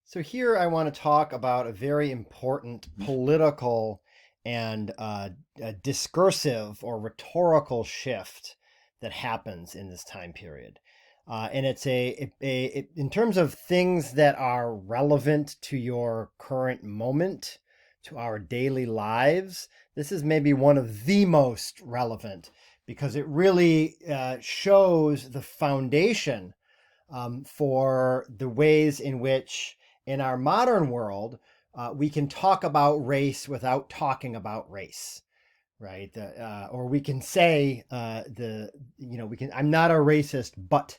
So here I want to talk about a very important political and a discursive or rhetorical shift that happens in this time period. And it's in terms of things that are relevant to your current moment, to our daily lives, this is maybe one of the most relevant because it really shows the foundation for the ways in which, in our modern world, we can talk about race without talking about race, right? Or we can say we can. I'm not a racist, but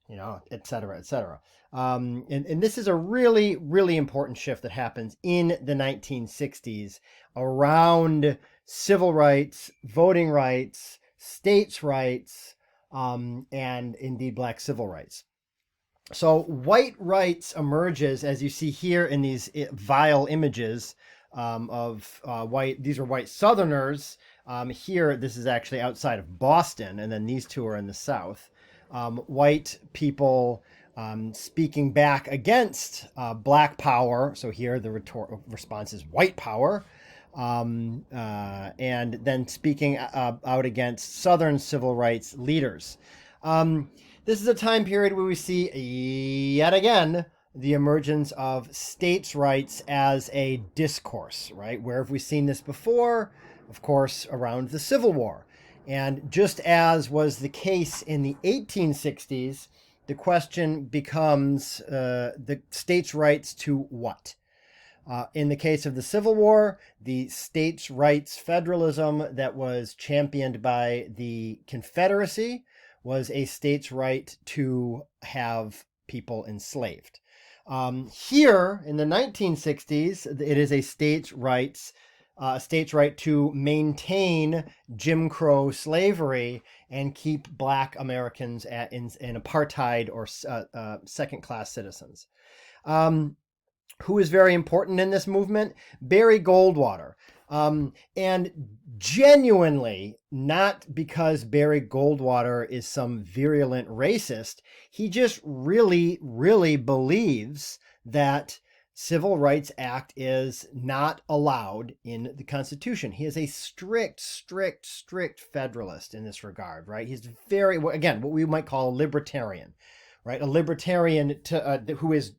et cetera, et cetera. And this is a really, really important shift that happens in the 1960s around civil rights, voting rights, states' rights, and indeed black civil rights. So white rights emerges, as you see here in these vile images of white. These are white Southerners. Here, this is actually outside of Boston, and then these two are in the South. White people speaking back against black power. So here, the response is white power. And then speaking out against Southern civil rights leaders. This is a time period where we see, yet again, the emergence of states' rights as a discourse, right? Where have we seen this before? Of course, around the Civil War. And just as was the case in the 1860s, the question becomes the states' rights to what? In the case of the Civil War, the states' rights federalism that was championed by the Confederacy was a state's right to have people enslaved. Here in the 1960s, it is a state's right to maintain Jim Crow slavery and keep Black Americans in apartheid or second-class citizens. Who is very important in this movement? Barry Goldwater. And genuinely, not because Barry Goldwater is some virulent racist, he just really, really believes that Civil Rights Act is not allowed in the Constitution. He is a strict federalist in this regard, right? He's very, again, what we might call a libertarian, right? A libertarian who is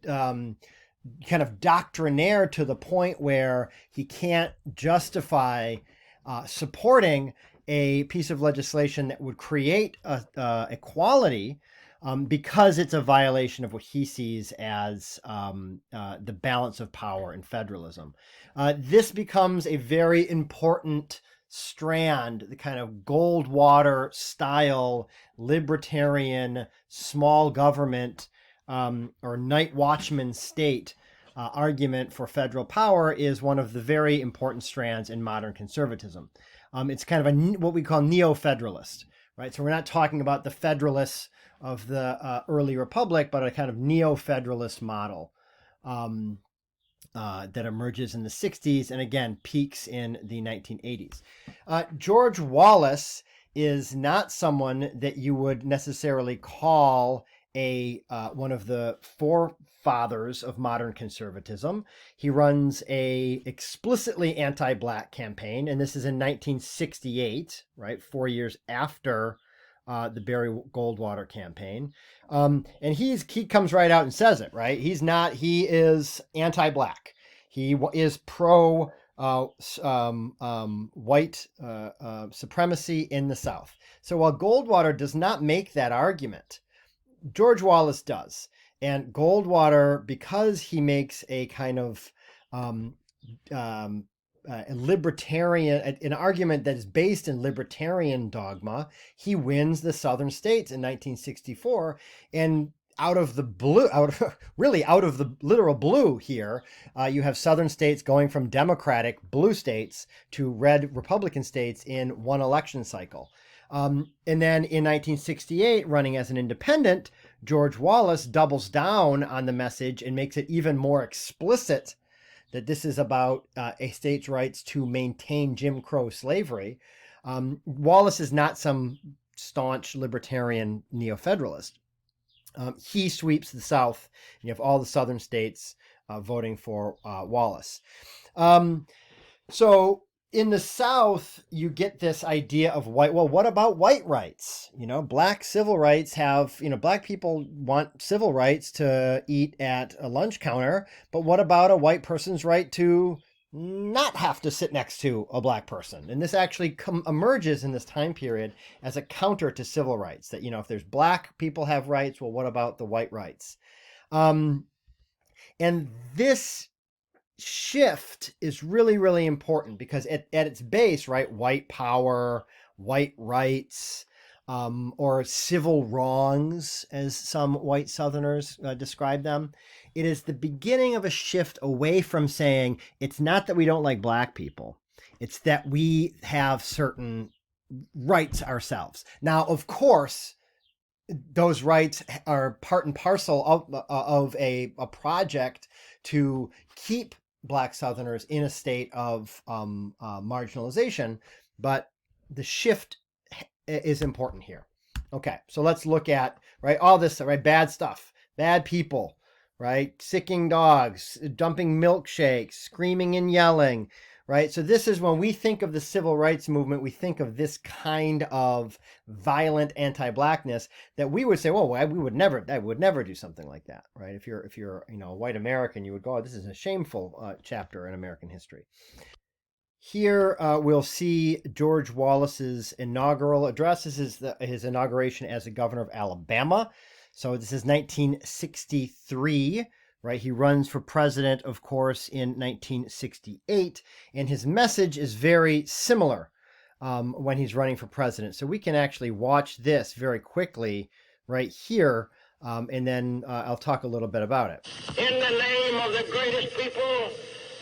kind of doctrinaire to the point where he can't justify supporting a piece of legislation that would create equality because it's a violation of what he sees as the balance of power in federalism. This becomes a very important strand, the kind of Goldwater style libertarian small government or night watchman state argument for federal power is one of the very important strands in modern conservatism. It's kind of what we call neo-federalist, right? So we're not talking about the federalists of the early republic, but a kind of neo-federalist model that emerges in the 60s and again peaks in the 1980s. George Wallace is not someone that you would necessarily call one of the forefathers of modern conservatism. He runs a explicitly anti-black campaign, and this is in 1968, right, 4 years after the Barry Goldwater campaign. And he comes right out and says it, right? He is anti-black. He is pro white supremacy in the South. So while Goldwater does not make that argument, George Wallace does. And Goldwater, because he makes a kind of a libertarian, an argument that is based in libertarian dogma, he wins the Southern states in 1964. And out of the literal blue here, you have Southern states going from Democratic blue states to red Republican states in one election cycle. And then in 1968, running as an independent, George Wallace doubles down on the message and makes it even more explicit that this is about a state's rights to maintain Jim Crow slavery. Wallace is not some staunch libertarian neo-federalist. He sweeps the South, and you have all the southern states voting for Wallace. So in the South, you get this idea of what about white rights? Black civil rights black people want civil rights to eat at a lunch counter, but what about a white person's right to not have to sit next to a black person? And this actually emerges in this time period as a counter to civil rights, that, if there's black people have rights, well, what about the white rights? And this shift is really, really important because at its base, right, white power, white rights, or civil wrongs, as some white Southerners describe them, it is the beginning of a shift away from saying it's not that we don't like black people, it's that we have certain rights ourselves. Now, of course, those rights are part and parcel of a project to keep Black Southerners in a state of marginalization, but the shift is important here. Okay, so let's look at, right, all this, right, bad stuff, bad people, right, sicking dogs, dumping milkshakes, screaming and yelling, right? So this is when we think of the civil rights movement, we think of this kind of violent anti-blackness that we would say, well, I would never do something like that, right? If you're a white American, you would go, oh, this is a shameful chapter in American history. Here we'll see George Wallace's inaugural address. This is his inauguration as the governor of Alabama. So this is 1963. Right, he runs for president, of course, in 1968, and his message is very similar when he's running for president. So we can actually watch this very quickly right here, and then I'll talk a little bit about it. In the name of the greatest people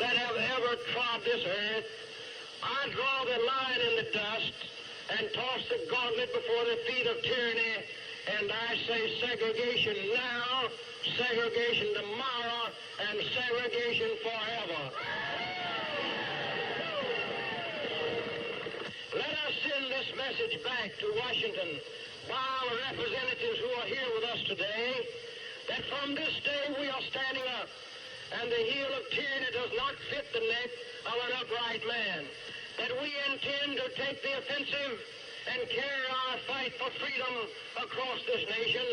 that have ever trod this earth, I draw the line in the dust and toss the gauntlet before the feet of tyranny, and I say segregation now, segregation tomorrow, and segregation forever. Let us send this message back to Washington by our representatives who are here with us today, that from this day we are standing up, and the heel of tyranny does not fit the neck of an upright man, that we intend to take the offensive and carry our fight for freedom across this nation,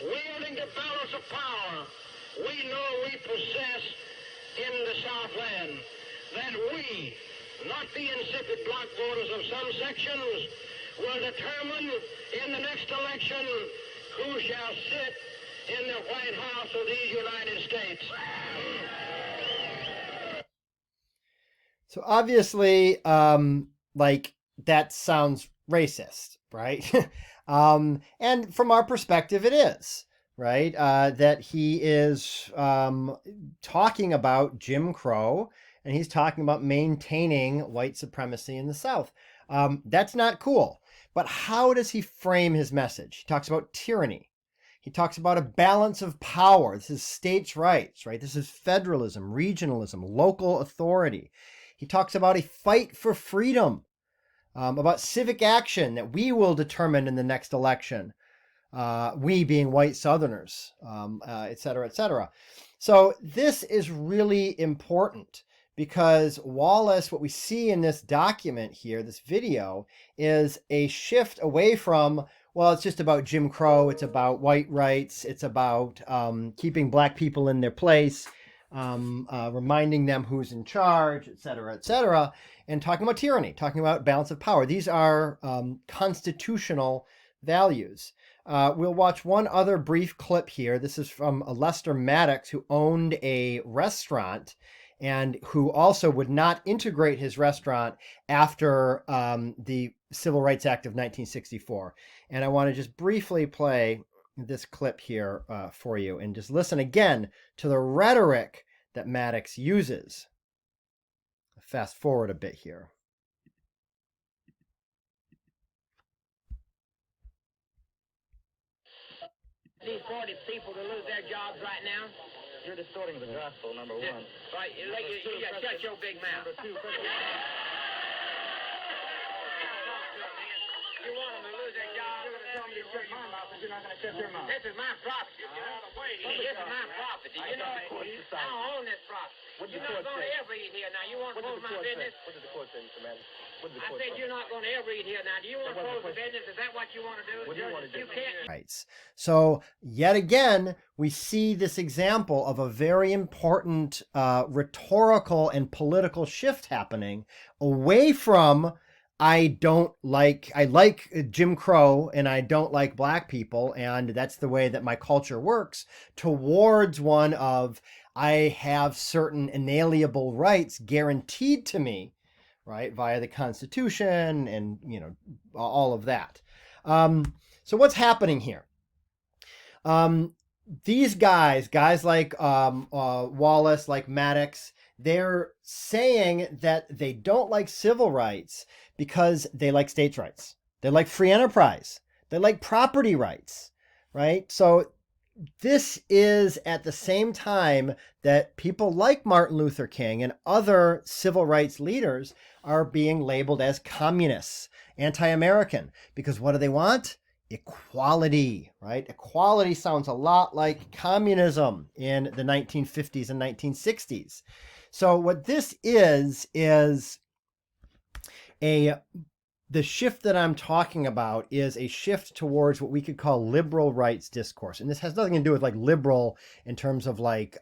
wielding the balance of power we know we possess in the Southland, that we, not the insipid block voters of some sections, will determine in the next election who shall sit in the White House of these United States. So obviously, that sounds racist, right? And from our perspective, it is, right? That he is talking about Jim Crow, and he's talking about maintaining white supremacy in the South. That's not cool. But how does he frame his message? He talks about tyranny. He talks about a balance of power. This is states' rights, right? This is federalism, regionalism, local authority. He talks about a fight for freedom, about civic action that we will determine in the next election, we being white Southerners, et cetera, et cetera. So this is really important because Wallace, what we see in this document here, this video, is a shift away from, well, it's just about Jim Crow, it's about white rights, it's about keeping black people in their place, reminding them who's in charge, et cetera, and talking about tyranny, talking about balance of power. These are constitutional values. We'll watch one other brief clip here. This is from Lester Maddox, who owned a restaurant and who also would not integrate his restaurant after the Civil Rights Act of 1964. And I want to just briefly play this clip here for you and just listen again to the rhetoric that Maddox uses. Fast forward a bit here. 40 people to lose their jobs right now. You're distorting the gospel, number one. Right, you shut your big mouth. Number two, You want them to lose their jobs? you shut your mouth, but you're not going to shut your mouth. This is my property. This is my property. You know, I don't own this property. You're not going to ever eat here now. You want to close my business? What did the court say, Mr. Madden? What did the I court said say? you're not going to ever eat here now. Do you want to close the business? Is that what you want to do? What do you want to do? You can't. Rights. So yet again, we see this example of a very important rhetorical and political shift happening away from I like Jim Crow and I don't like black people, and that's the way that my culture works, towards one of I have certain inalienable rights guaranteed to me, right, via the Constitution and, you know, all of that. So what's happening here? These guys like Wallace, like Maddox, they're saying that they don't like civil rights because they like states' rights. They like free enterprise. They like property rights, right? So this is at the same time that people like Martin Luther King and other civil rights leaders are being labeled as communists, anti-American, because what do they want? Equality, right? Equality sounds a lot like communism in the 1950s and 1960s. So what this is the shift that I'm talking about is a shift towards what we could call liberal rights discourse. And this has nothing to do with like liberal in terms of like,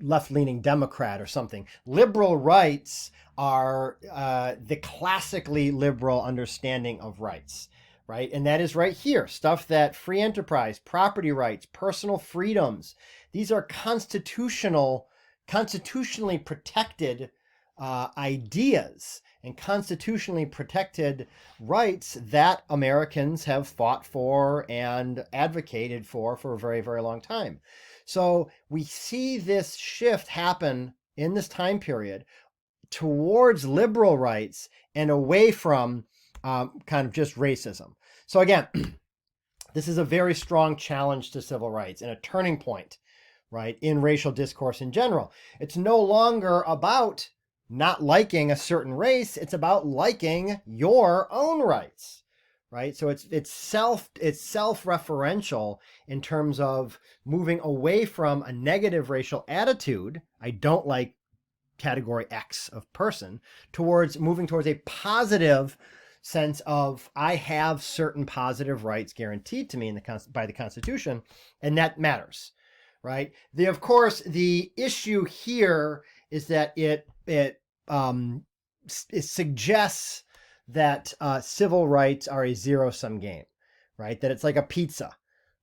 left-leaning Democrat or something. Liberal rights are the classically liberal understanding of rights, right? And that is right here, stuff that free enterprise, property rights, personal freedoms, these are constitutionally protected ideas and constitutionally protected rights that Americans have fought for and advocated for a very, very long time. So we see this shift happen in this time period towards liberal rights and away from kind of just racism. So again, this is a very strong challenge to civil rights and a turning point, right, in racial discourse in general. It's no longer about not liking a certain race, it's about liking your own rights, right? So it's self-referential in terms of moving away from a negative racial attitude, I don't like category X of person, towards moving towards a positive sense of I have certain positive rights guaranteed to me by the Constitution, and that matters, right? Of course, the issue here is that it suggests that civil rights are a zero-sum game, right? That it's like a pizza,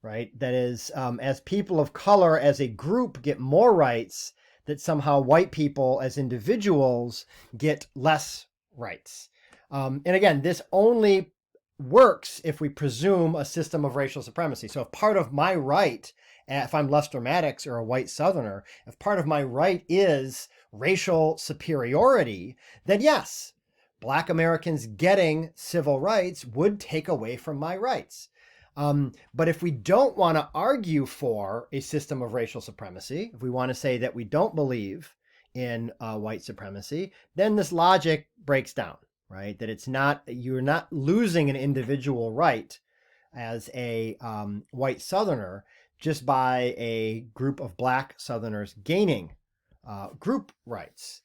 right? That is, as people of color as a group get more rights, that somehow white people as individuals get less rights. And again, this only works if we presume a system of racial supremacy. So if part of my right, if I'm Lester Maddox or a white Southerner, if part of my right is racial superiority, then yes, Black Americans getting civil rights would take away from my rights. But if we don't want to argue for a system of racial supremacy, if we want to say that we don't believe in white supremacy, then this logic breaks down, right? That it's not, you're not losing an individual right as a white Southerner just by a group of Black Southerners gaining group rights.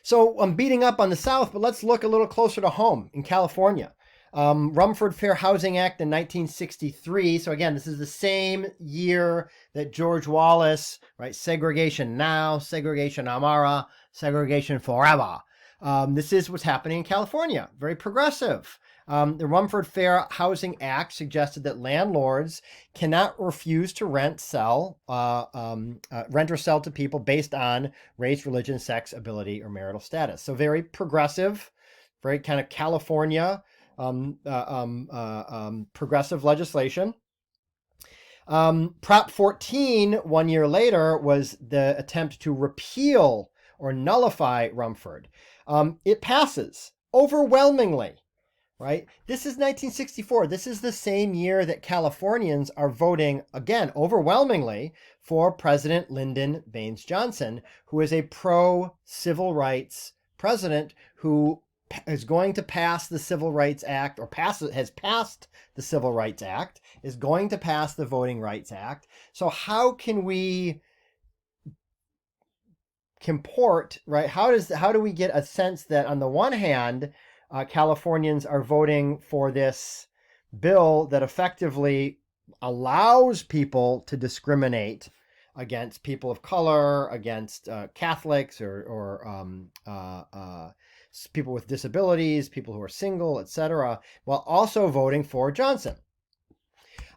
So I'm beating up on the South, but let's look a little closer to home in California. Rumford Fair Housing Act in 1963. So again, this is the same year that George Wallace, right? Segregation now, segregation amara, segregation forever. This is what's happening in California. Very progressive. The Rumford Fair Housing Act suggested that landlords cannot refuse to rent or sell to people based on race, religion, sex, ability, or marital status. So very progressive, very kind of California progressive legislation. Prop 14, 1 year later, was the attempt to repeal or nullify Rumford. It passes overwhelmingly, right? This is 1964. This is the same year that Californians are voting, again, overwhelmingly for President Lyndon Baines Johnson, who is a pro-civil rights president who is going to pass the Civil Rights Act, or has passed the Civil Rights Act, is going to pass the Voting Rights Act. So how can we comport, right? How do we get a sense that on the one hand, Californians are voting for this bill that effectively allows people to discriminate against people of color, against Catholics, or people with disabilities, people who are single, etc., while also voting for Johnson.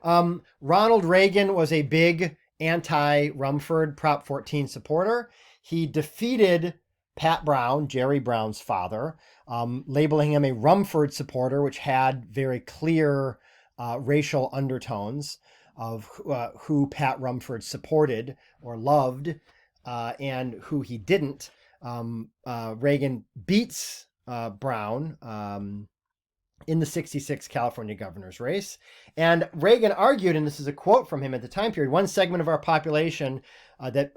Ronald Reagan was a big anti-Rumford Prop 14 supporter. He defeated Pat Brown, Jerry Brown's father, labeling him a Rumford supporter, which had very clear racial undertones of who Pat Rumford supported or loved and who he didn't. Reagan beats Brown in the 1966 California governor's race. And Reagan argued, and this is a quote from him at the time period, one segment of our population that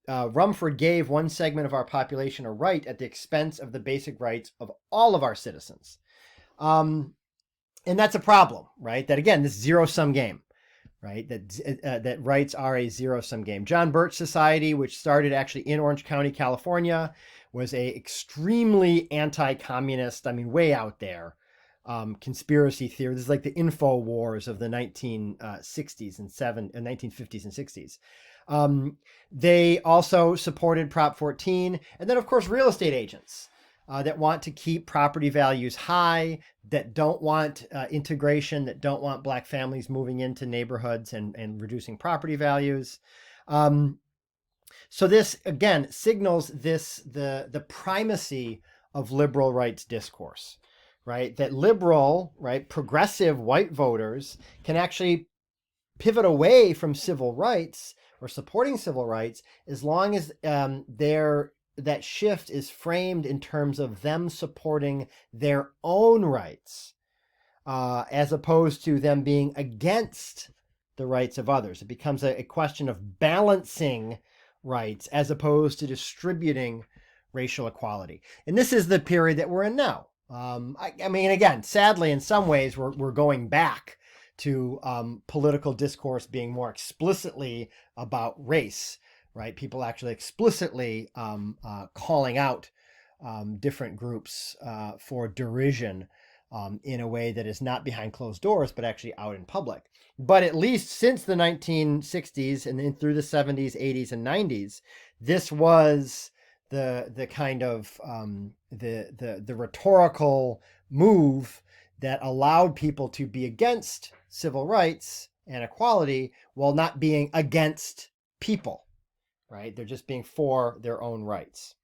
Rumford gave one segment of our population a right at the expense of the basic rights of all of our citizens. And that's a problem, right? That again, this zero-sum game, right? That rights are a zero-sum game. John Birch Society, which started actually in Orange County, California, was a extremely anti-communist, I mean, way out there, conspiracy theory. This is like the info wars of the 1960s and 1950s and 60s. They also supported Prop 14, and then of course real estate agents that want to keep property values high, that don't want integration, that don't want Black families moving into neighborhoods and reducing property values. So this again signals the primacy of liberal rights discourse, right? That liberal, right, progressive white voters can actually pivot away from civil rights or supporting civil rights as long as that shift is framed in terms of them supporting their own rights, as opposed to them being against the rights of others. It becomes a question of balancing rights as opposed to distributing racial equality. And this is the period that we're in now. I mean, again, sadly, in some ways, we're going back to political discourse being more explicitly about race, right? People actually explicitly calling out different groups for derision in a way that is not behind closed doors, but actually out in public. But at least since the 1960s and then through the 70s, 80s, and 90s, this was the kind of the rhetorical move that allowed people to be against civil rights and equality while not being against people, right? They're just being for their own rights.